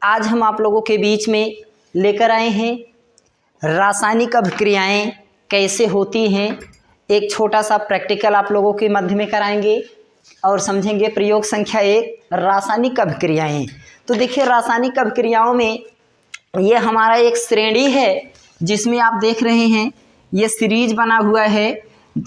आज हम आप लोगों के बीच में लेकर आए हैं रासायनिक अभिक्रियाएं कैसे होती हैं। एक छोटा सा प्रैक्टिकल आप लोगों के मध्य में कराएंगे और समझेंगे प्रयोग संख्या 1 रासायनिक अभिक्रियाएं। तो देखिए रासायनिक अभिक्रियाओं में ये हमारा एक श्रेणी है जिसमें आप देख रहे हैं ये सीरीज बना हुआ है।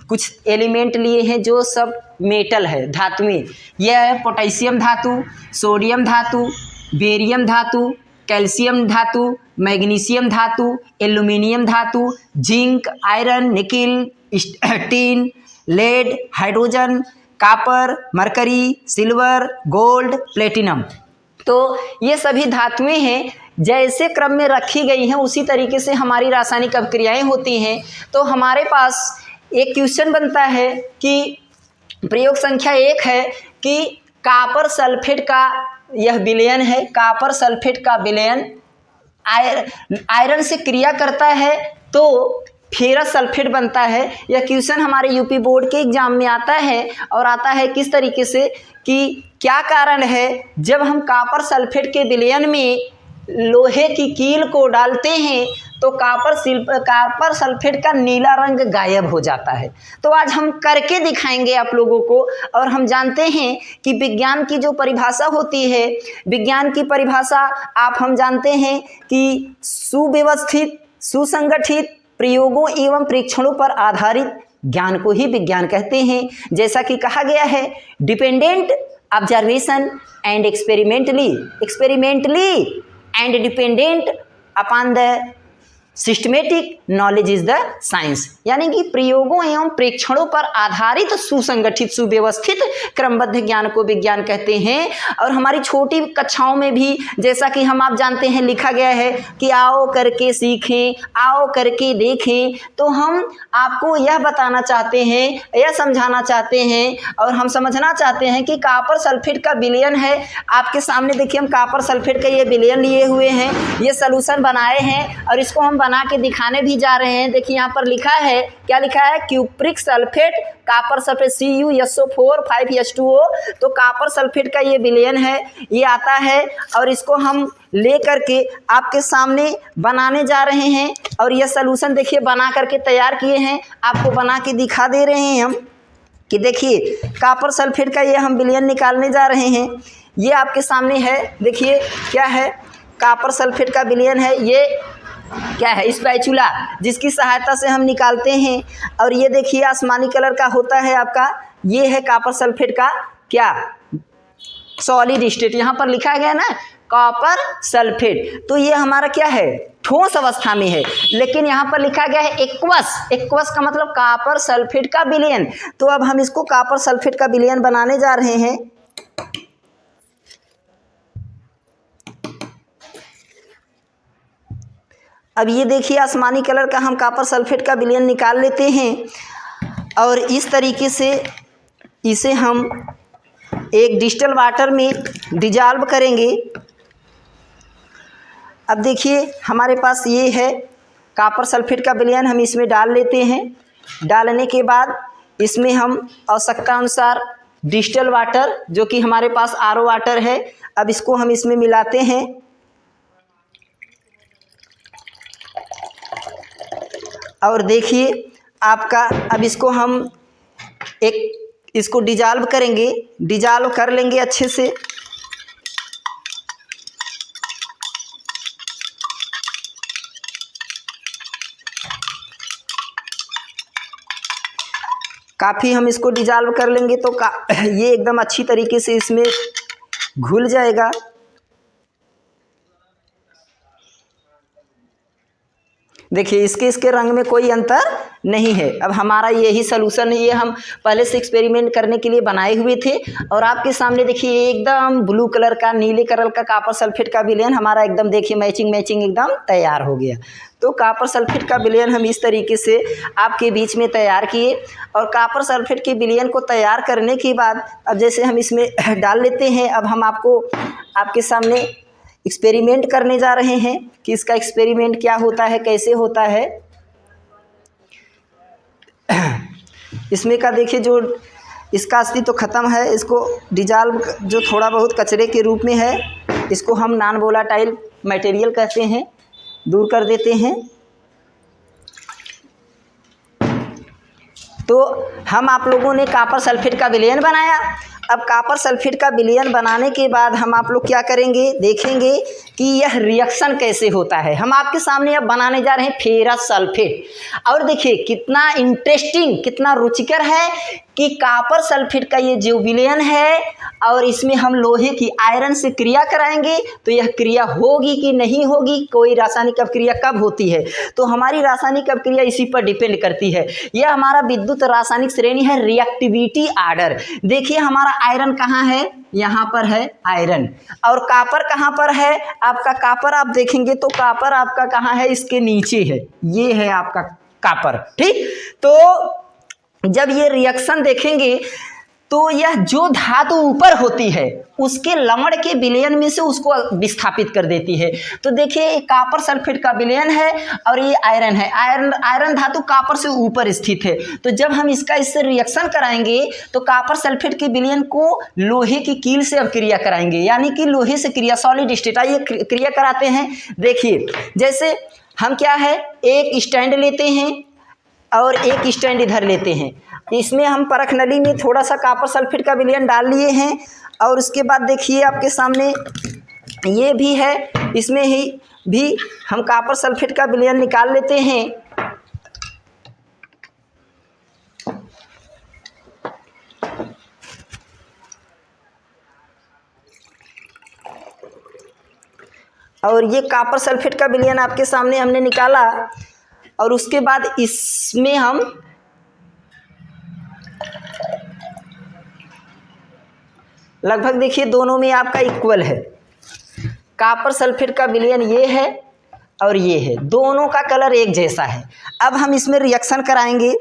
कुछ एलिमेंट लिए हैं जो सब मेटल है, धातुएं। यह है पोटेशियम धातु, सोडियम धातु, बेरियम धातु, कैल्शियम धातु, मैग्नीशियम धातु, एल्यूमिनियम धातु, zinc, iron, nickel, tin, lead, hydrogen, copper, mercury, silver, gold, platinum. तो ये सभी धातुएं हैं, जैसे क्रम में रखी गई हैं उसी तरीके से हमारी रासायनिक अभिक्रियाएं होती हैं। तो हमारे पास एक क्वेश्चन बनता है कि प्रयोग संख्या 1 है कि कॉपर सल्फेट का यह विलयन है, कॉपर सल्फेट का विलयन आयरन से क्रिया करता है तो फेरस सल्फेट बनता है। यह क्वेश्चन हमारे यूपी बोर्ड के एग्जाम में आता है और आता है किस तरीके से कि क्या कारण है जब हम कॉपर सल्फेट के विलयन में लोहे की कील को डालते हैं तो कॉपर सल्फेट का नीला रंग गायब हो जाता है। तो आज हम करके दिखाएंगे आप लोगों को। और हम जानते हैं कि विज्ञान की जो परिभाषा होती है, विज्ञान की परिभाषा हम जानते हैं कि सुव्यवस्थित, सुसंगठित प्रयोगों एवं परीक्षणों पर आधारित ज्ञान को ही विज्ञान कहते हैं। जैसा कि कहा गया है, dependent observation and experimentally and dependent upon the systematic knowledge is the science. यानी कि प्रयोगों एवं प्रेक्षणों पर आधारित सुसंगठित सुव्यवस्थित क्रमबद्ध ज्ञान को विज्ञान कहते हैं। और हमारी छोटी कक्षाओं में भी जैसा कि आप जानते हैं लिखा गया है कि आओ करके सीखें, आओ करके देखें। तो हम आपको यह बताना चाहते हैं, यह समझाना चाहते हैं और हम समझना चाहते हैं कि कॉपर सल्फेट का विलयन है। आपके सामने देखिए हम कॉपर सल्फेट का ये विलयन लिए हुए हैं, ये सॉल्यूशन बनाए हैं और इसको हम बना के दिखाने भी जा रहे हैं। देखिए यहाँ पर लिखा है, क्या लिखा है, cupric sulphate copper sulphate CuSO4 5H2O। तो कॉपर सल्फेट का ये विलयन है, ये आता है और इसको हम ले करके आपके सामने बनाने जा रहे हैं। और ये सॉल्यूशन देखिए बना करके तैयार किए हैं, आपको बना के दिखा दे रहे हैं हम कि देखिए कॉपर सल्फेट का ये हम विलयन निकालने जा रहे हैं। ये आपके सामने है, देखिए क्या है, कॉपर सल्फेट का विलयन है। ये क्या है, स्पैचुला, जिसकी सहायता से हम निकालते हैं। और ये देखिए आसमानी कलर का होता है आपका, ये है कॉपर सल्फेट का क्या, सॉलिड स्टेट। यहाँ पर लिखा गया ना कॉपर सल्फेट, तो ये हमारा क्या है, ठोस अवस्था में है। लेकिन यहाँ पर लिखा गया है एक्वस का मतलब कॉपर सल्फेट का विलयन। तो अब हम इसको कॉपर सल्फेट का विलयन बनाने जा रहे हैं। अब ये देखिए आसमानी कलर का हम कॉपर सल्फेट का विलयन निकाल लेते हैं और इस तरीके से इसे हम एक डिस्टिल वाटर में डिजॉल्व करेंगे। अब देखिए हमारे पास ये है कॉपर सल्फेट का विलयन, हम इसमें डाल लेते हैं। डालने के बाद इसमें हम आवश्यकता अनुसार डिस्टिल वाटर, जो कि हमारे पास RO वाटर है, अब इसको हम इसमें मिलाते हैं। और देखिए आपका अब इसको हम इसको डिजॉल्व करेंगे, डिजॉल्व कर लेंगे अच्छे से। काफ़ी हम इसको डिजॉल्व कर लेंगे तो ये एकदम अच्छी तरीके से इसमें घुल जाएगा। देखिए इसके रंग में कोई अंतर नहीं है। अब हमारा यही सलूशन, ये हम पहले से एक्सपेरिमेंट करने के लिए बनाए हुए थे। और आपके सामने देखिए एकदम ब्लू कलर का, नीले कलर का कॉपर सल्फेट का विलयन हमारा एकदम देखिए मैचिंग एकदम तैयार हो गया। तो कॉपर सल्फेट का विलयन हम इस तरीके से आपके बीच में तैयार किए। और कॉपर सल्फेट के विलयन को तैयार करने के बाद अब जैसे हम इसमें डाल लेते हैं, अब हम आपके सामने एक्सपेरिमेंट करने जा रहे हैं कि इसका एक्सपेरिमेंट क्या होता है, कैसे होता है। इसमें का देखिए जो इसका अस्तित्व तो ख़त्म है, इसको डिजॉल्व जो थोड़ा बहुत कचरे के रूप में है इसको हम नॉन वोलेटाइल मटेरियल कहते हैं, दूर कर देते हैं। तो हम आप लोगों ने कॉपर सल्फेट का विलयन बनाया। अब कॉपर सल्फेट का विलयन बनाने के बाद हम आप लोग क्या करेंगे, देखेंगे कि यह रिएक्शन कैसे होता है। हम आपके सामने अब बनाने जा रहे हैं फेरस सल्फेट। और देखिए कितना इंटरेस्टिंग, कितना रुचिकर है कि कॉपर सल्फेट का ये जो विलयन है और इसमें हम लोहे की आयरन से क्रिया कराएंगे तो यह क्रिया होगी कि नहीं होगी, कोई रासायनिक अपक्रिया कब होती है, तो हमारी रासायनिक अपक्रिया इसी पर डिपेंड करती है। यह हमारा विद्युत रासायनिक श्रेणी है रिएक्टिविटी आर्डर। देखिए हमारा आयरन कहाँ है, यहाँ पर है आयरन, और कॉपर कहाँ पर है आपका, कॉपर आप देखेंगे तो कॉपर आपका कहाँ है, इसके नीचे है, ये है आपका कॉपर। ठीक, तो जब ये रिएक्शन देखेंगे तो यह जो धातु ऊपर होती है उसके लवण के विलयन में से उसको विस्थापित कर देती है। तो देखिए कॉपर सल्फेट का विलयन है और ये आयरन है, आयरन धातु कॉपर से ऊपर स्थित है। तो जब हम इससे रिएक्शन कराएंगे तो कॉपर सल्फेट के विलयन को लोहे की कील से अब क्रिया कराएंगे, यानी कि लोहे से क्रिया, सॉलिड स्टेट, ये क्रिया कराते हैं। देखिए जैसे हम क्या है, एक स्टैंड लेते हैं और एक स्टैंड इधर लेते हैं, इसमें हम परख नली में थोड़ा सा कॉपर सल्फेट का विलयन डाल लिए हैं। और उसके बाद देखिए आपके सामने ये भी है, इसमें ही भी हम कॉपर सल्फेट का विलयन निकाल लेते हैं। और ये कॉपर सल्फेट का विलयन आपके सामने हमने निकाला और उसके बाद इसमें हम लगभग देखिए दोनों में आपका इक्वल है। कॉपर सल्फेट का विलयन ये है और ये है, दोनों का कलर एक जैसा है। अब हम इसमें रिएक्शन कराएंगे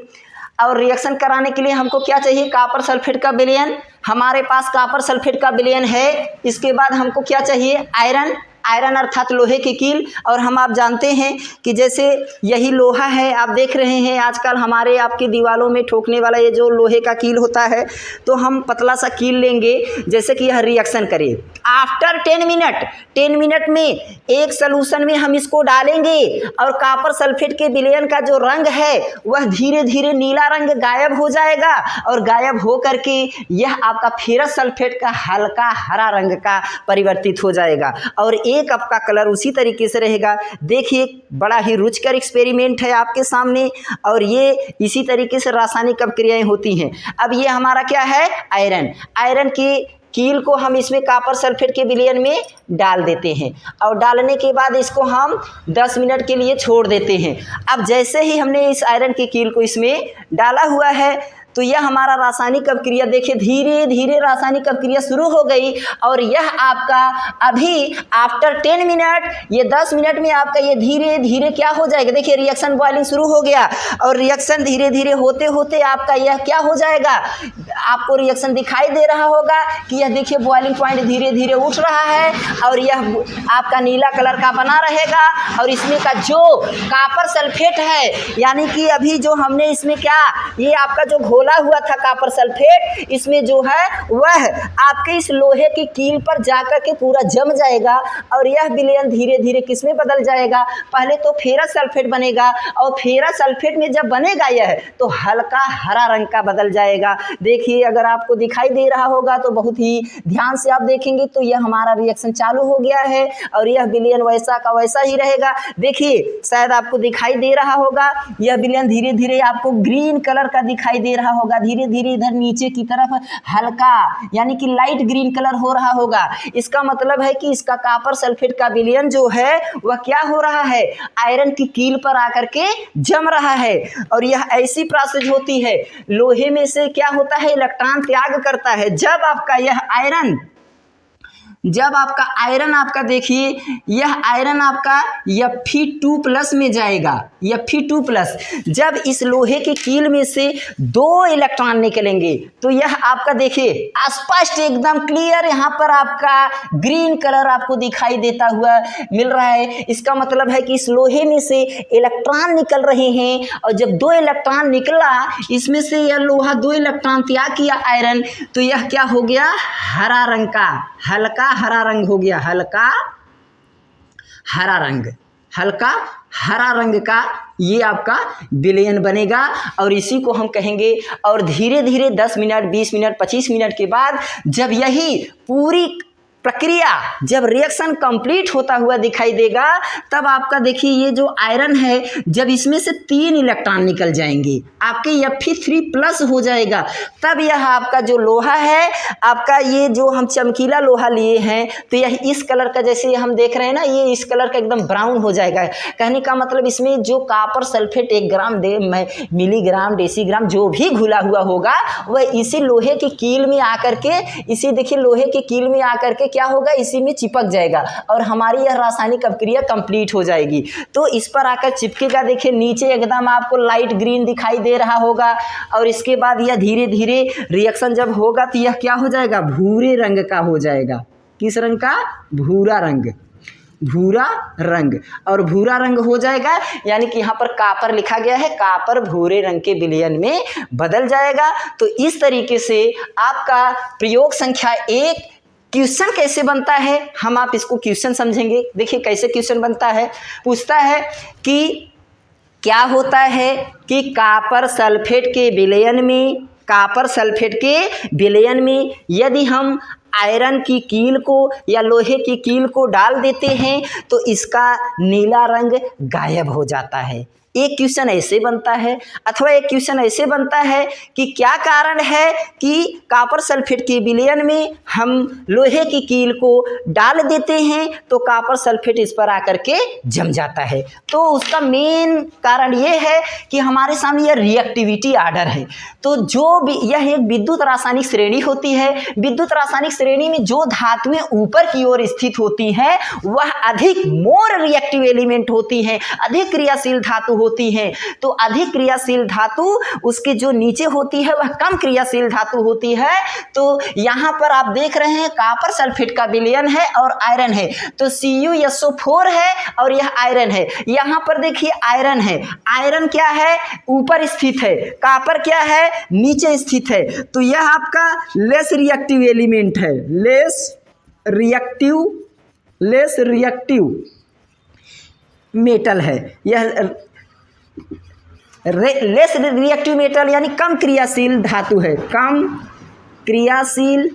और रिएक्शन कराने के लिए हमको क्या चाहिए, कॉपर सल्फेट का विलयन। हमारे पास कॉपर सल्फेट का विलयन है। इसके बाद हमको क्या चाहिए, आयरन, आयरन अर्थात लोहे की कील। और हम आप जानते हैं कि जैसे यही लोहा है, आप देख रहे हैं आजकल हमारे आपकी दीवारों में ठोकने वाला ये जो लोहे का कील होता है, तो हम पतला सा कील लेंगे जैसे कि यह रिएक्शन करे। आफ्टर 10 मिनट में एक सलूशन में हम इसको डालेंगे और कॉपर सल्फेट के विलयन का जो रंग है वह धीरे धीरे नीला रंग गायब हो जाएगा और गायब हो करके यह आपका फेरस सल्फेट का हल्का हरा रंग का परिवर्तित हो जाएगा और एक आपका कलर उसी तरीके से रहेगा। देखिए बड़ा ही रुचिकर एक्सपेरिमेंट है आपके सामने और ये इसी तरीके से रासायनिक अपक्रियाएं होती हैं। अब ये हमारा क्या है, आयरन, आयरन की कील को हम इसमें कॉपर सल्फेट के विलयन में डाल देते हैं और डालने के बाद इसको हम 10 मिनट के लिए छोड़ देते हैं। अब जैसे ही हमने इस आयरन की कील को इसमें डाला हुआ है तो यह हमारा रासायनिक अपक्रिया देखिए धीरे धीरे रासायनिक अपक्रिया शुरू हो गई और यह आपका अभी आफ्टर 10 मिनट, ये 10 मिनट में आपका ये धीरे धीरे क्या हो जाएगा, देखिए रिएक्शन बॉइलिंग शुरू हो गया और रिएक्शन धीरे धीरे होते होते आपका यह क्या हो जाएगा, आपको रिएक्शन दिखाई दे रहा होगा कि यह देखिए बॉइलिंग पॉइंट धीरे धीरे उठ रहा है और यह आपका नीला कलर का बना रहेगा। और इसमें का जो कॉपर सल्फेट है, यानी कि अभी जो हमने इसमें क्या, ये आपका जो घोला हुआ था कॉपर सल्फेट, इसमें जो है वह आपके इस लोहे की कील पर जाकर के पूरा जम जाएगा और यह विलयन धीरे धीरे किसमें बदल जाएगा, पहले तो फेरस सल्फेट बनेगा और फेरस सल्फेट में जब बनेगा यह तो हल्का हरा रंग का बदल जाएगा। देखिए अगर आपको दिखाई दे रहा होगा तो बहुत ही ध्यान से आप देखेंगे तो यह हमारा रिएक्शन चालू हो गया है और यह विलयन वैसा का वैसा ही रहेगा। देखिए शायद आपको दिखाई दे रहा होगा यह विलयन धीरे धीरे आपको ग्रीन कलर का दिखाई दे रहा होगा, धीरे धीरे इधर नीचे की तरफ हल्का यानी कि लाइट ग्रीन कलर हो रहा होगा। इसका मतलब है कि इसका कॉपर सल्फेट का विलयन जो है वह क्या हो रहा है, आयरन की कील पर आकर के जम रहा है। और यह ऐसी प्रोसेस होती है, लोहे में से क्या होता है, इलेक्ट्रॉन त्याग करता है। जब आपका आयरन आपका देखिए यह आयरन आपका Fe2+ में जाएगा, Fe2+। जब इस लोहे की कील में से 2 इलेक्ट्रॉन निकलेंगे तो यह आपका देखिए स्पष्ट एकदम क्लियर यहाँ पर आपका ग्रीन कलर आपको दिखाई देता हुआ मिल रहा है। इसका मतलब है कि इस लोहे में से इलेक्ट्रॉन निकल रहे हैं और जब 2 इलेक्ट्रॉन निकला, इसमें से यह लोहा 2 इलेक्ट्रॉन त्याग किया आयरन, तो यह क्या हो गया, हरा रंग का, हल्का हरा रंग हो गया, हल्का हरा रंग, हल्का हरा रंग का ये आपका विलयन बनेगा। और इसी को हम कहेंगे। और धीरे धीरे 10 मिनट 20 मिनट 25 मिनट के बाद जब यही पूरी प्रक्रिया, जब रिएक्शन कंप्लीट होता हुआ दिखाई देगा, तब आपका देखिए ये जो आयरन है, जब इसमें से 3 इलेक्ट्रॉन निकल जाएंगे, आपके Fe3+ हो जाएगा, तब यह आपका जो लोहा है, आपका ये जो हम चमकीला लोहा लिए हैं, तो यह इस कलर का, जैसे हम देख रहे हैं ना, ये इस कलर का एकदम ब्राउन हो जाएगा। कहने का मतलब इसमें जो copper sulphate 1 gram milligram decigram जो भी घुला हुआ होगा, वह इसी लोहे के कील में आकर के, इसी देखिए लोहे के कील में आकर के क्या होगा, इसी में चिपक जाएगा और हमारी यह रासायनिक अभिक्रिया कंप्लीट हो जाएगी। तो इस पर आकर चिपकेगा, देखिए नीचे एकदम आपको लाइट ग्रीन दिखाई दे रहा होगा। और इसके बाद यह धीरे धीरे रिएक्शन जब होगा तो यह क्या हो जाएगा, भूरे रंग का हो जाएगा। किस रंग का, भूरा रंग, भूरा रंग। और भूरा रंग हो जाएगा, यानी कि यहाँ पर कॉपर लिखा गया है, कॉपर भूरे रंग के विलयन में बदल जाएगा। तो इस तरीके से आपका प्रयोग संख्या 1 क्वेश्चन कैसे बनता है, हम आप इसको क्वेश्चन समझेंगे। देखिए कैसे क्वेश्चन बनता है, पूछता है कि क्या होता है कि कॉपर सल्फेट के विलयन में, कॉपर सल्फेट के विलयन में यदि हम आयरन की कील को या लोहे की कील को डाल देते हैं तो इसका नीला रंग गायब हो जाता है। एक क्वेश्चन ऐसे बनता है। अथवा एक क्वेश्चन ऐसे बनता है कि क्या कारण है कि कॉपर सल्फेट के विलयन में हम लोहे की कील को डाल देते हैं तो कॉपर सल्फेट इस पर आकर के जम जाता है। तो उसका मेन कारण ये है कि हमारे सामने यह रिएक्टिविटी आर्डर है। तो जो भी यह एक विद्युत रासायनिक श्रेणी होती है, विद्युत रासायनिक श्रेणी में जो धातुएं ऊपर की ओर स्थित होती हैं वह अधिक मोर रिएक्टिव एलिमेंट होती हैं, अधिक क्रियाशील धातु होती है। तो अधिक क्रियाशील धातु उसके जो नीचे होती है वह कम क्रियाशील धातु होती है। तो यहां पर आप देख रहे हैं कॉपर सल्फेट का विलयन है और आयरन है, तो CuSO4 है और यह आयरन है। यहां पर देखिए आयरन है, आयरन क्या है, ऊपर स्थित है, कॉपर क्या है, नीचे स्थित है। तो यह आपका लेस रिएक्टिव एलिमेंट है, लेस रिएक्टिव मेटल है। यह लेस रिएक्टिव मेटल यानी कम क्रियाशील धातु है, कम क्रियाशील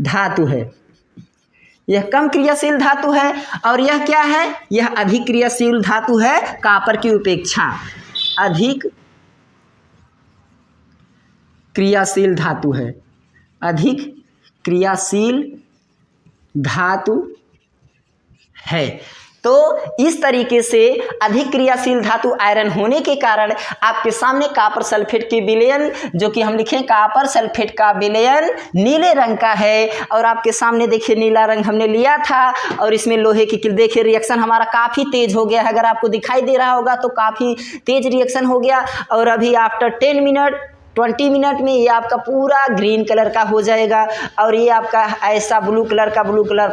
धातु है। यह कम क्रियाशील धातु है और यह क्या है, यह अधिक क्रियाशील धातु है कॉपर की उपेक्षा, अधिक क्रियाशील धातु है, अधिक क्रियाशील धातु है। तो इस तरीके से अधिक क्रियाशील धातु आयरन होने के कारण आपके सामने कॉपर सल्फेट के विलयन, जो कि हम लिखें कॉपर सल्फेट का विलयन नीले रंग का है। और आपके सामने देखिए नीला रंग हमने लिया था और इसमें लोहे की कील, देखिए रिएक्शन हमारा काफ़ी तेज हो गया है। अगर आपको दिखाई दे रहा होगा तो काफ़ी तेज रिएक्शन हो गया। और अभी आफ्टर 10 मिनट 20 मिनट में ये आपका पूरा ग्रीन कलर का हो जाएगा और ये आपका ऐसा ब्लू कलर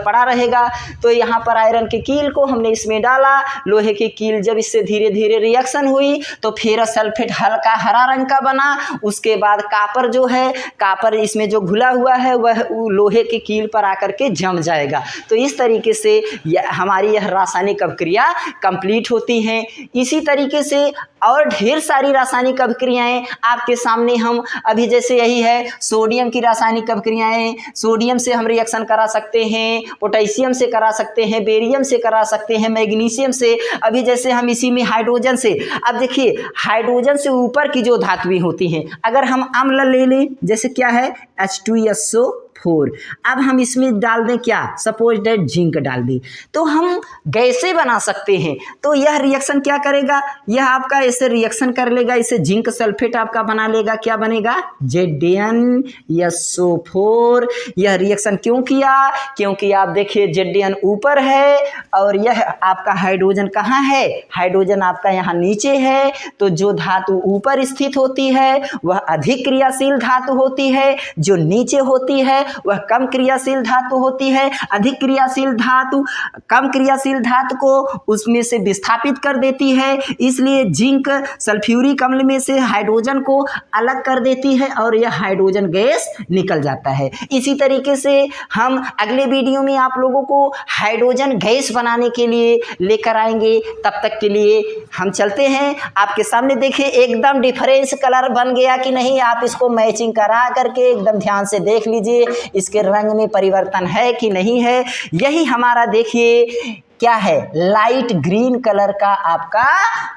पड़ा रहेगा। तो यहाँ पर आयरन की कील को हमने इसमें डाला, लोहे की कील जब इससे धीरे धीरे रिएक्शन हुई तो फेरस सल्फेट हल्का हरा रंग का बना। उसके बाद कॉपर जो है, कॉपर इसमें जो घुला हुआ है वह लोहे की कील पर आकर के जम जाएगा। तो इस तरीके से हमारी यह रासायनिक अभिक्रिया कंप्लीट होती हैं। इसी तरीके से और ढेर सारी रासायनिक अभिक्रियाएं आपके सामने हम अभी, जैसे यही है सोडियम की रासायनिक अभिक्रियाएं, सोडियम से हम रिएक्शन करा सकते हैं, पोटेशियम से करा सकते हैं, बेरियम से करा सकते हैं, मैग्नीशियम से। अभी जैसे हम इसी में हाइड्रोजन से, अब देखिए हाइड्रोजन से ऊपर की जो धातुएं होती हैं, अगर हम अम्ल ले लें, जैसे क्या है H2SO4, अब हम इसमें डाल दें क्या, सपोज दैट जिंक डाल दी, तो हम गैसें बना सकते हैं। तो यह रिएक्शन क्या करेगा, यह आपका ऐसे रिएक्शन कर लेगा, इसे जिंक सल्फेट आपका बना लेगा, क्या बनेगा ZnSO4। यह रिएक्शन क्यों किया, क्योंकि आप देखिए Zn ऊपर है और यह आपका हाइड्रोजन कहाँ है, हाइड्रोजन आपका यहाँ नीचे है। तो जो धातु ऊपर स्थित होती है वह अधिक क्रियाशील धातु होती है, जो नीचे होती है वह कम क्रियाशील धातु होती है। अधिक क्रियाशील धातु कम क्रियाशील धातु को उसमें से विस्थापित कर देती है, इसलिए जिंक सल्फ्यूरिक अम्ल में से हाइड्रोजन को अलग कर देती है और यह हाइड्रोजन गैस निकल जाता है। इसी तरीके से हम अगले वीडियो में आप लोगों को हाइड्रोजन गैस बनाने के लिए लेकर आएंगे। तब तक के लिए हम चलते हैं। आपके सामने देखिए एकदम डिफरेंस कलर बन गया कि नहीं, आप इसको मैचिंग करा करके एकदम ध्यान से देख लीजिए इसके रंग में परिवर्तन है कि नहीं है। यही हमारा देखिए क्या है, लाइट ग्रीन कलर का आपका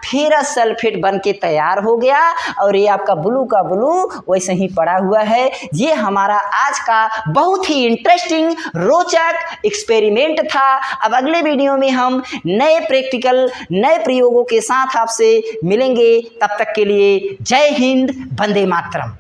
फेरस सल्फेट बन के तैयार हो गया और ये आपका ब्लू का ब्लू वैसे ही पड़ा हुआ है। ये हमारा आज का बहुत ही इंटरेस्टिंग रोचक एक्सपेरिमेंट था। अब अगले वीडियो में हम नए प्रैक्टिकल नए प्रयोगों के साथ आपसे मिलेंगे। तब तक के लिए जय हिंद, वंदे मातरम।